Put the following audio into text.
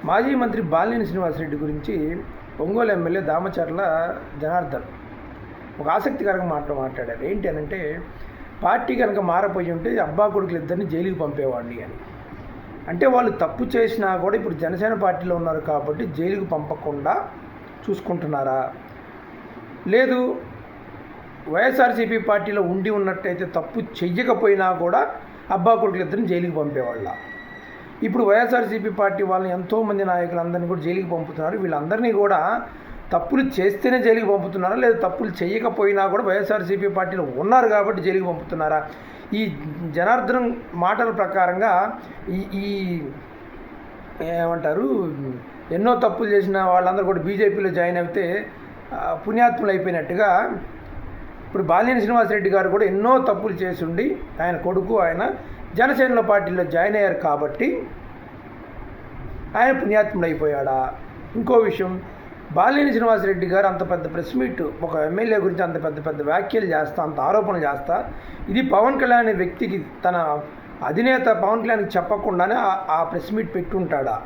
మాజీ మంత్రి బాలినేని శ్రీనివాసరెడ్డి గురించి ఒంగోలు ఎమ్మెల్యే దామచర్ల జనార్దన్ ఒక ఆసక్తికరంగా మాట్లాడారు. ఏంటి అనంటే, పార్టీ కనుక మారపోయి ఉంటే అబ్బా కొడుకులు ఇద్దరిని జైలుకి పంపేవాడిని అని. అంటే వాళ్ళు తప్పు చేసినా కూడా ఇప్పుడు జనసేన పార్టీలో ఉన్నారు కాబట్టి జైలుకి పంపకుండా చూసుకుంటున్నారా? లేదు వైఎస్ఆర్సీపీ పార్టీలో ఉండి ఉన్నట్టయితే తప్పు చెయ్యకపోయినా కూడా అబ్బా కొడుకులు ఇద్దరిని జైలుకి పంపేవాళ్ళ? ఇప్పుడు వైఎస్ఆర్సీపీ పార్టీ వాళ్ళని ఎంతోమంది నాయకులందరినీ కూడా జైలుకి పంపుతున్నారు. వీళ్ళందరినీ కూడా తప్పులు చేస్తేనే జైలుకి పంపుతున్నారా, లేదా తప్పులు చేయకపోయినా కూడా వైఎస్ఆర్సీపీ పార్టీలో ఉన్నారు కాబట్టి జైలుకి పంపుతున్నారా? ఈ జనార్దన్ మాటల ప్రకారంగా ఈ ఏమంటారు, ఎన్నో తప్పులు చేసిన వాళ్ళందరూ కూడా బీజేపీలో జాయిన్ అయితే పుణ్యాత్ములు అయిపోయినట్టుగా ఇప్పుడు బాలినేని శ్రీనివాసరెడ్డి గారు కూడా ఎన్నో తప్పులు చేసి ఉండి ఆయన కొడుకు ఆయన జనసేనలో పార్టీలో జాయిన్ అయ్యారు కాబట్టి ఆయన పుణ్యాత్ముడు అయిపోయాడా? ఇంకో విషయం, బాలినేని శ్రీనివాసరెడ్డి గారు అంత పెద్ద ప్రెస్ మీట్ ఒక ఎమ్మెల్యే గురించి అంత పెద్ద వ్యాఖ్యలు చేస్తా, అంత ఆరోపణలు చేస్తా, ఇది పవన్ కళ్యాణ్ అనే వ్యక్తికి, తన అధినేత పవన్ కళ్యాణ్కి చెప్పకుండానే ఆ ప్రెస్ మీట్ పెట్టుంటాడా?